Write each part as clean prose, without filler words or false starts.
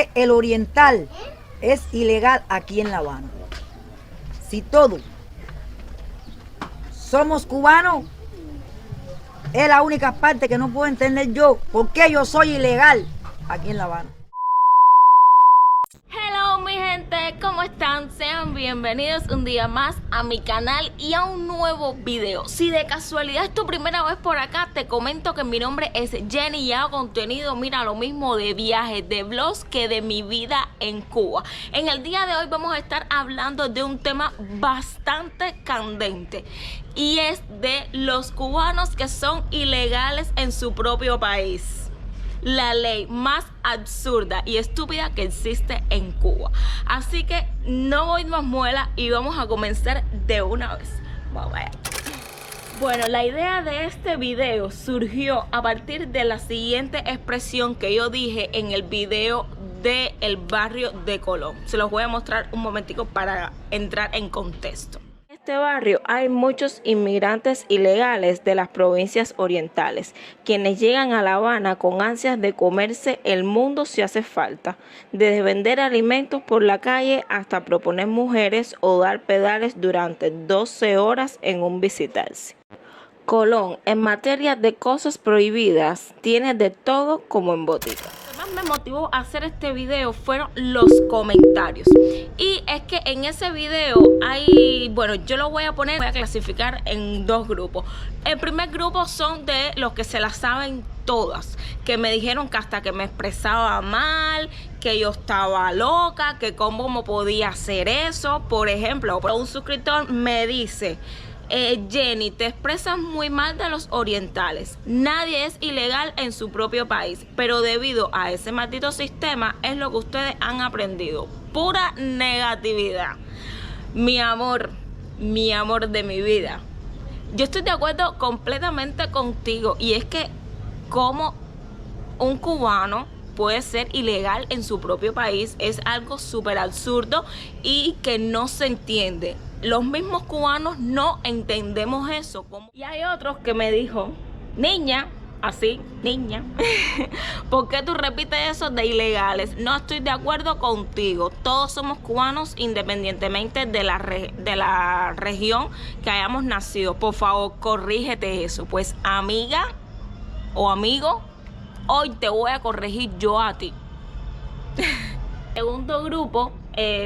qué el oriental es ilegal aquí en La Habana? Si todos somos cubanos, es la única parte que no puedo entender yo. ¿Por qué yo soy ilegal aquí en La Habana? Hello mi gente, ¿cómo están? Sean bienvenidos un día más a mi canal y a un nuevo video. Si de casualidad es tu primera vez por acá, te comento que mi nombre es Jenny y hago contenido, mira, lo mismo de viajes, de vlogs que de mi vida en Cuba. En el día de hoy vamos a estar hablando de un tema bastante candente y es de los cubanos que son ilegales en su propio país. La ley más absurda y estúpida que existe en Cuba. Así que no voy más muela y vamos a comenzar de una vez. Vamos allá. Bueno, la idea de este video surgió a partir de la siguiente expresión que yo dije en el video del barrio de Colón. Se los voy a mostrar un momentico para entrar en contexto. En este barrio hay muchos inmigrantes ilegales de las provincias orientales, quienes llegan a La Habana con ansias de comerse el mundo si hace falta, desde vender alimentos por la calle hasta proponer mujeres o dar pedales durante 12 horas en un visitarse. Colón, en materia de cosas prohibidas, tiene de todo como en botica. Lo que más me motivó a hacer este video fueron los comentarios. Y es que en ese video hay, bueno, yo lo voy a clasificar en dos grupos. El primer grupo son de los que se las saben todas, que me dijeron que hasta que me expresaba mal, que yo estaba loca, que cómo me podía hacer eso. Por ejemplo, un suscriptor me dice: Jenny, te expresas muy mal de los orientales. Nadie es ilegal en su propio país, pero debido a ese maldito sistema es lo que ustedes han aprendido. Pura negatividad. Mi amor de mi vida, yo estoy de acuerdo completamente contigo. Y es que como un cubano puede ser ilegal en su propio país es algo súper absurdo y que no se entiende. Los mismos cubanos no entendemos eso. Y hay otros que me dijo: niña, así, niña, ¿por qué tú repites eso de ilegales? No estoy de acuerdo contigo. Todos somos cubanos independientemente de la región que hayamos nacido. Por favor, corrígete eso. Pues amiga o amigo, hoy te voy a corregir yo a ti. Segundo grupo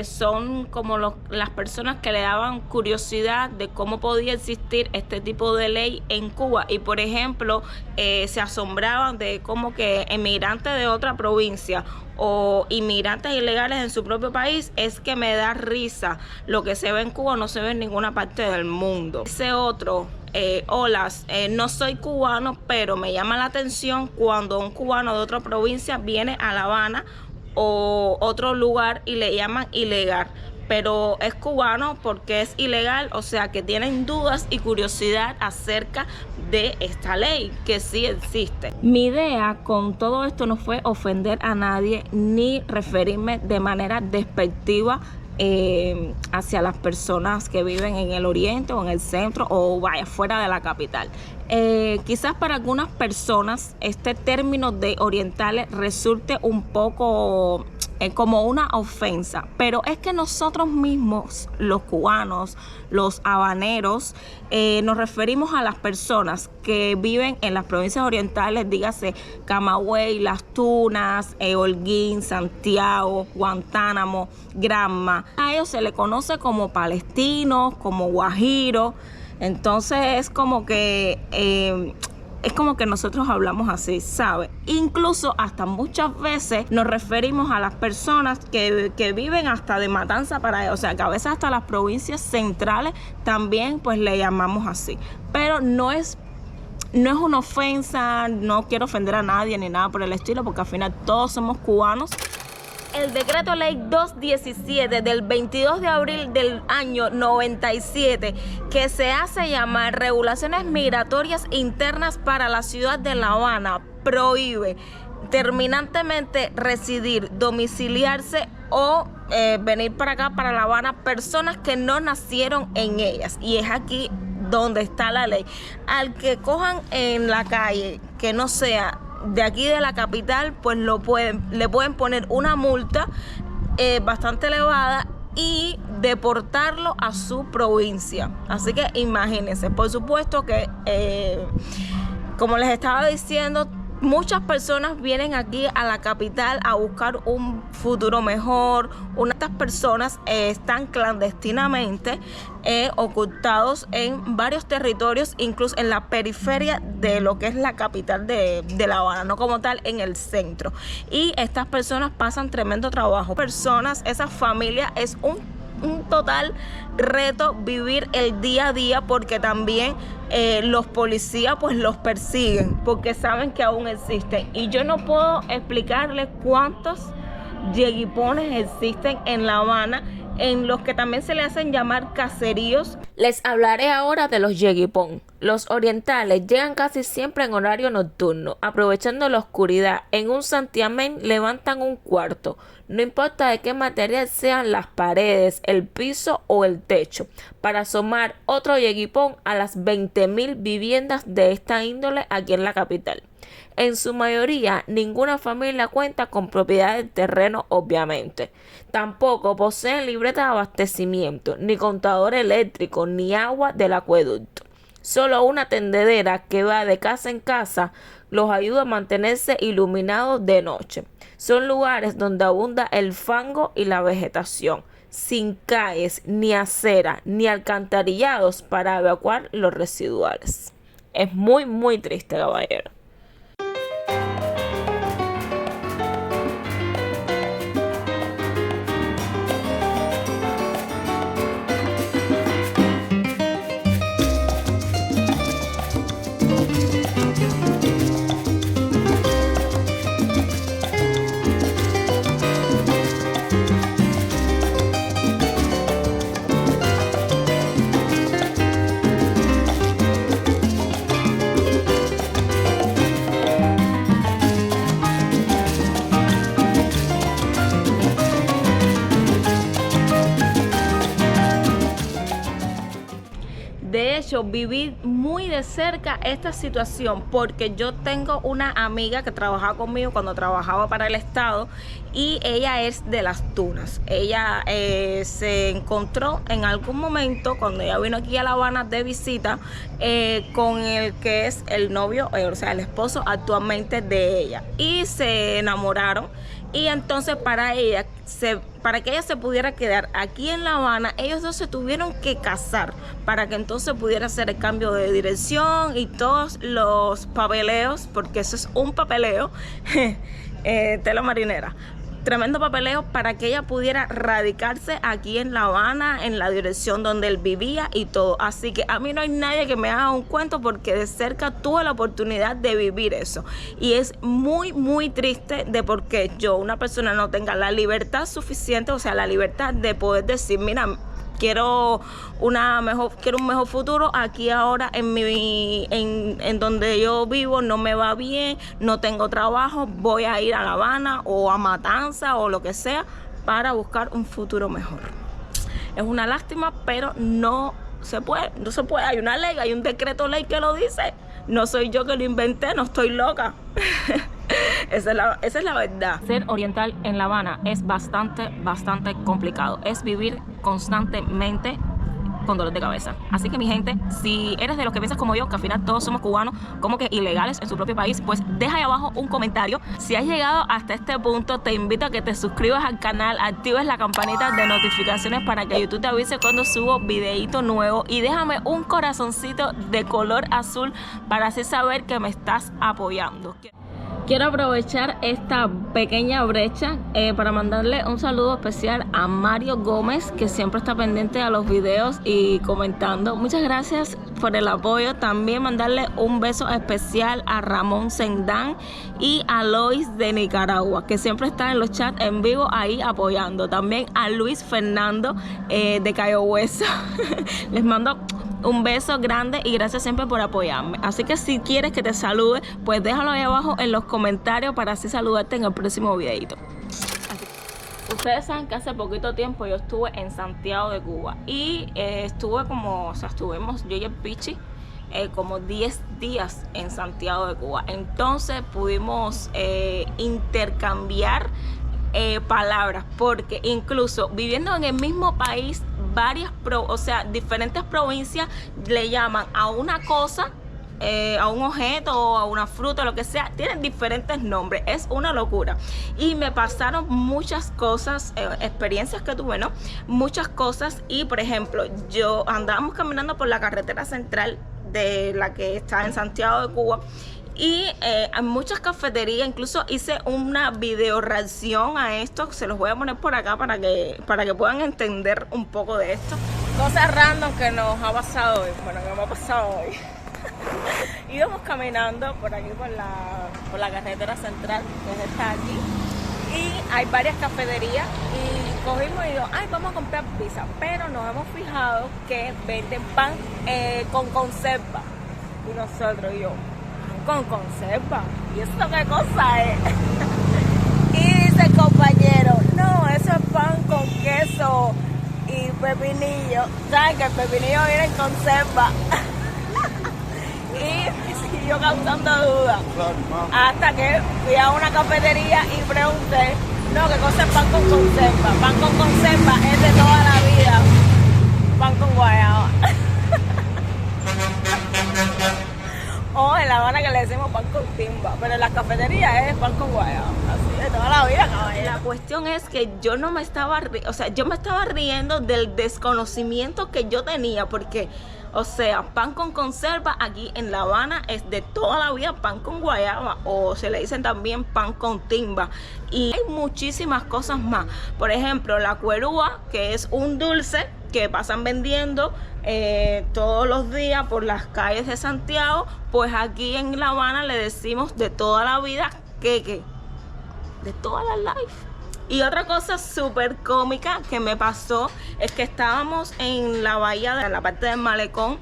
son como las personas que le daban curiosidad de cómo podía existir este tipo de ley en Cuba. Y por ejemplo, se asombraban de cómo que emigrantes de otra provincia o inmigrantes ilegales en su propio país, es que me da risa. Lo que se ve en Cuba no se ve en ninguna parte del mundo. Ese otro: hola, no soy cubano, pero me llama la atención cuando un cubano de otra provincia viene a La Habana o otro lugar y le llaman ilegal, pero es cubano porque es ilegal. O sea que tienen dudas y curiosidad acerca de esta ley que sí existe. Mi idea con todo esto no fue ofender a nadie ni referirme de manera despectiva hacia las personas que viven en el oriente o en el centro o vaya fuera de la capital. Quizás para algunas personas este término de orientales resulte un poco como una ofensa, pero es que nosotros mismos, los cubanos, los habaneros, nos referimos a las personas que viven en las provincias orientales, dígase Camagüey, Las Tunas, Holguín, Santiago, Guantánamo, Granma. A ellos se les conoce como palestinos, como guajiros. Entonces es como que nosotros hablamos así, ¿sabes? Incluso hasta muchas veces nos referimos a las personas que viven hasta de Matanza para allá. O sea, que a veces hasta las provincias centrales también pues le llamamos así. Pero no es una ofensa, no quiero ofender a nadie ni nada por el estilo, porque al final todos somos cubanos. El decreto ley 217 del 22 de abril del año 97, que se hace llamar regulaciones migratorias internas para la ciudad de La Habana, prohíbe terminantemente residir, domiciliarse o venir para acá, para La Habana, personas que no nacieron en ellas. Y es aquí donde está la ley. Al que cojan en la calle que no sea de aquí de la capital, pues le pueden poner una multa bastante elevada y deportarlo a su provincia. Así que imagínense, por supuesto que como les estaba diciendo, muchas personas vienen aquí a la capital a buscar un futuro mejor. Estas personas están clandestinamente ocultados en varios territorios, incluso en la periferia de lo que es la capital de La Habana, no como tal en el centro. Y estas personas pasan tremendo trabajo. Esas familias, es un total reto vivir el día a día, porque también los policías pues los persiguen porque saben que aún existen, y yo no puedo explicarles cuántos yeguipones existen en La Habana, en los que también se le hacen llamar caseríos. Les hablaré ahora de los yeguipón. Los orientales llegan casi siempre en horario nocturno, aprovechando la oscuridad. En un santiamén levantan un cuarto, no importa de qué material sean las paredes, el piso o el techo, para asomar otro yeguipón a las 20.000 viviendas de esta índole aquí en la capital. En su mayoría, ninguna familia cuenta con propiedad de terreno, obviamente. Tampoco poseen libreta de abastecimiento, ni contador eléctrico, ni agua del acueducto. Solo una tendedera que va de casa en casa los ayuda a mantenerse iluminados de noche. Son lugares donde abunda el fango y la vegetación, sin calles, ni aceras, ni alcantarillados para evacuar los residuales. Es muy, muy triste, caballero. De hecho, viví muy de cerca esta situación, porque yo tengo una amiga que trabajaba conmigo cuando trabajaba para el Estado, y ella es de Las Tunas. Ella se encontró en algún momento, cuando ella vino aquí a La Habana de visita, con el que es el novio, o sea, el esposo actualmente de ella, y se enamoraron. Y entonces para que ella se pudiera quedar aquí en La Habana, ellos dos se tuvieron que casar para que entonces pudiera hacer el cambio de dirección y todos los papeleos, porque eso es un papeleo, tela marinera. Tremendo papeleo para que ella pudiera radicarse aquí en La Habana, en la dirección donde él vivía y todo. Así que a mí no hay nadie que me haga un cuento, porque de cerca tuve la oportunidad de vivir eso. Y es muy, muy triste de porque yo, una persona, no tenga la libertad suficiente, o sea, la libertad de poder decir, mira, quiero un mejor futuro aquí ahora en donde yo vivo, no me va bien, no tengo trabajo, voy a ir a La Habana o a Matanza o lo que sea para buscar un futuro mejor. Es una lástima, pero no se puede, hay una ley, hay un decreto ley que lo dice. No soy yo que lo inventé, no estoy loca. Esa es la verdad. Ser oriental en La Habana es bastante complicado. Es vivir constantemente con dolor de cabeza. Así que, mi gente, si eres de los que piensas como yo, que al final todos somos cubanos, como que ilegales en su propio país, pues deja ahí abajo un comentario. Si has llegado hasta este punto, te invito a que te suscribas al canal, actives la campanita de notificaciones para que YouTube te avise cuando subo videíto nuevo, y déjame un corazoncito de color azul para así saber que me estás apoyando. Quiero aprovechar esta pequeña brecha para mandarle un saludo especial a Mario Gómez, que siempre está pendiente a los videos y comentando. Muchas gracias por el apoyo. También mandarle un beso especial a Ramón Sendán y a Lois de Nicaragua, que siempre están en los chats en vivo ahí apoyando. También a Luis Fernando de Cayo Hueso. Les mando un beso grande y gracias siempre por apoyarme. Así que si quieres que te salude, pues déjalo ahí abajo en los comentarios para así saludarte en el próximo videito. Ustedes saben que hace poquito tiempo yo estuve en Santiago de Cuba y estuvimos yo y el Pichi como 10 días en Santiago de Cuba. Entonces pudimos intercambiar palabras, porque incluso viviendo en el mismo país, diferentes provincias le llaman a una cosa, a un objeto, a una fruta, lo que sea, tienen diferentes nombres. Es una locura. Y me pasaron muchas cosas, experiencias que tuve, ¿no? Muchas cosas. Y por ejemplo, andábamos caminando por la carretera central de la que está en Santiago de Cuba, y hay muchas cafeterías. Incluso hice una video reacción a esto, se los voy a poner por acá para que puedan entender un poco de esto. Cosas random que nos ha pasado hoy. Bueno, que me ha pasado hoy. Íbamos caminando por aquí, por la carretera central, que está aquí, y hay varias cafeterías, y cogimos y digo, ay, vamos a comprar pizza, pero nos hemos fijado que venden pan con conserva, y nosotros, pan con conserva, ¿y eso qué cosa es? Y dice el compañero, no, eso es pan con queso y pepinillo. ¿Saben que el pepinillo viene en conserva? Y siguió causando dudas, hasta que fui a una cafetería y pregunté, no, ¿qué cosa es pan con conserva? Pan con conserva es de toda la vida, pan con guayaba. O en La Habana, que le decimos pan con timba, pero en las cafeterías es pan con guayaba, así de toda la vida, caballero. La cuestión es que yo no me estaba, yo me estaba riendo del desconocimiento que yo tenía, porque pan con conserva aquí en La Habana es de toda la vida pan con guayaba, o se le dicen también pan con timba, y hay muchísimas cosas más. Por ejemplo, la cuerúa, que es un dulce que pasan vendiendo todos los días por las calles de Santiago, pues aquí en La Habana le decimos de toda la vida queque, de toda la life. Y otra cosa súper cómica que me pasó es que estábamos en la bahía, en la parte del malecón,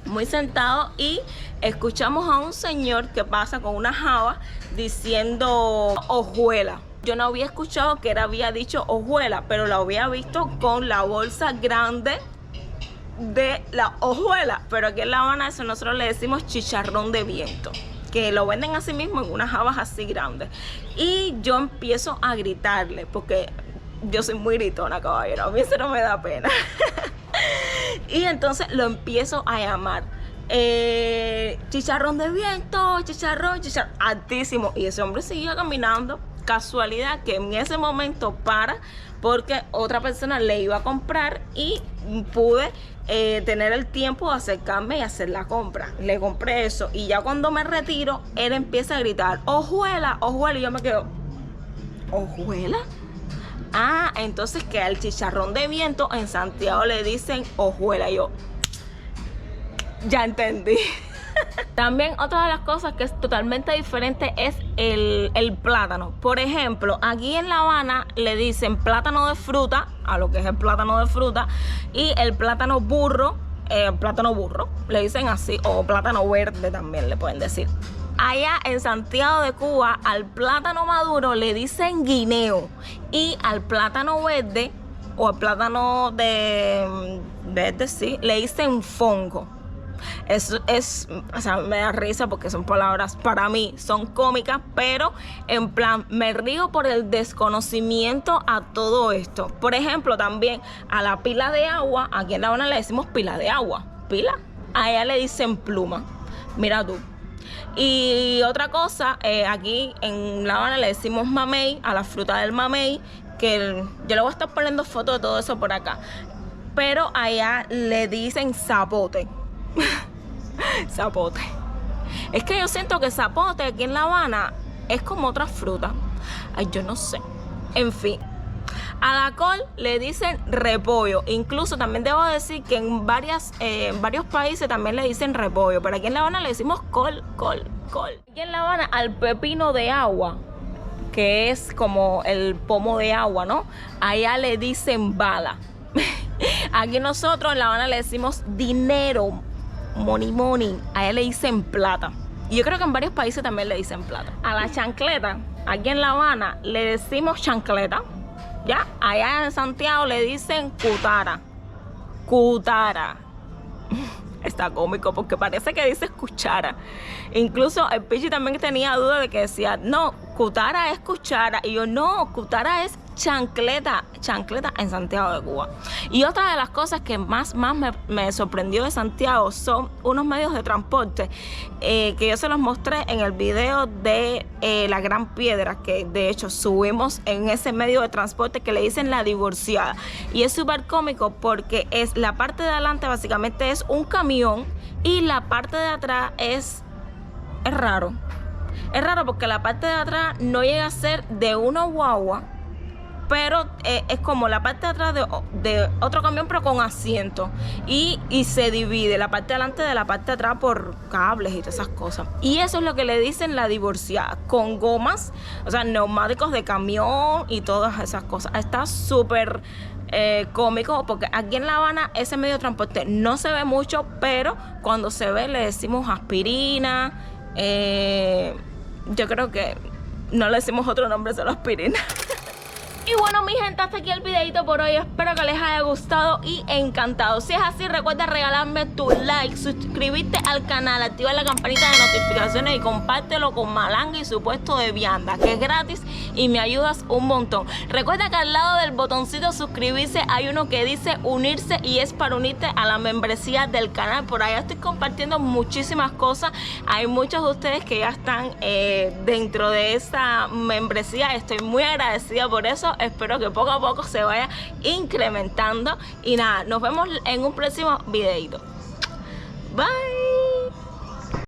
muy sentados, y escuchamos a un señor que pasa con una java diciendo hojuela. Yo no había escuchado que él había dicho hojuela, pero lo había visto con la bolsa grande de la hojuela. Pero aquí en La Habana eso nosotros le decimos chicharrón de viento, que lo venden así mismo en unas jabas así grandes. Y yo empiezo a gritarle, porque yo soy muy gritona, caballero, a mí eso no me da pena. Y entonces lo empiezo a llamar, chicharrón de viento, chicharrón, altísimo. Y ese hombre seguía caminando. Casualidad que en ese momento porque otra persona le iba a comprar, y pude tener el tiempo de acercarme y hacer la compra. Le compré eso, y ya cuando me retiro, él empieza a gritar hojuela, hojuela, y yo me quedo, ¿hojuela? Ah, entonces que al chicharrón de viento en Santiago le dicen hojuela. Yo ya entendí. También otra de las cosas que es totalmente diferente es el plátano. Por ejemplo, aquí en La Habana le dicen plátano de fruta a lo que es el plátano de fruta, y el plátano burro, le dicen así, o plátano verde también le pueden decir. Allá en Santiago de Cuba al plátano maduro le dicen guineo, y al plátano verde, o al plátano de verde, sí, le dicen fongo. Eso es, me da risa porque son palabras, para mí son cómicas, pero en plan me río por el desconocimiento a todo esto. Por ejemplo, también a la pila de agua, aquí en La Habana le decimos pila de agua, pila, allá le dicen pluma, mira tú. Y otra cosa, aquí en La Habana le decimos mamey a la fruta del mamey, que yo le voy a estar poniendo fotos de todo eso por acá, pero allá le dicen zapote. Zapote. Es que yo siento que zapote aquí en La Habana es como otra fruta. Ay, yo no sé. En fin. A la col le dicen repollo. Incluso también debo decir que en varios países también le dicen repollo. Pero aquí en La Habana le decimos col. Aquí en La Habana al pepino de agua, que es como el pomo de agua, ¿no? Allá le dicen bala. Aquí nosotros en La Habana le decimos dinero, money, a él le dicen plata. Y yo creo que en varios países también le dicen plata. A la chancleta, aquí en La Habana le decimos chancleta, ¿ya? Allá en Santiago le dicen cutara. Está cómico porque parece que dice cuchara. Incluso el Pichi también tenía duda de que decía, no, cutara es cuchara. Y yo, no, cutara es chancleta en Santiago de Cuba. Y otra de las cosas que más me sorprendió de Santiago son unos medios de transporte que yo se los mostré en el video de la Gran Piedra, que de hecho subimos en ese medio de transporte que le dicen la divorciada. Y es súper cómico porque es la parte de adelante básicamente es un camión y la parte de atrás es raro. Es raro porque la parte de atrás no llega a ser de una guagua, pero es como la parte de atrás de otro camión, pero con asiento. Y se divide la parte de adelante de la parte de atrás por cables y todas esas cosas. Y eso es lo que le dicen la divorciada, con gomas, o sea, neumáticos de camión y todas esas cosas. Está súper cómico porque aquí en La Habana ese medio de transporte no se ve mucho, pero cuando se ve le decimos aspirina. Yo creo que no le decimos otro nombre, solo aspirina. Y bueno, mi gente, hasta aquí el videito por hoy. Espero que les haya gustado y encantado. Si es así, recuerda regalarme tu like, suscribirte al canal, activar la campanita de notificaciones y compártelo con Malanga y su puesto de vianda, que es gratis y me ayudas un montón. Recuerda que al lado del botoncito suscribirse hay uno que dice unirse y es para unirte a la membresía del canal. Por allá estoy compartiendo muchísimas cosas. Hay muchos de ustedes que ya están dentro de esa membresía. Estoy muy agradecida por eso. Espero que poco a poco se vaya incrementando. Y nada, nos vemos en un próximo videito. Bye.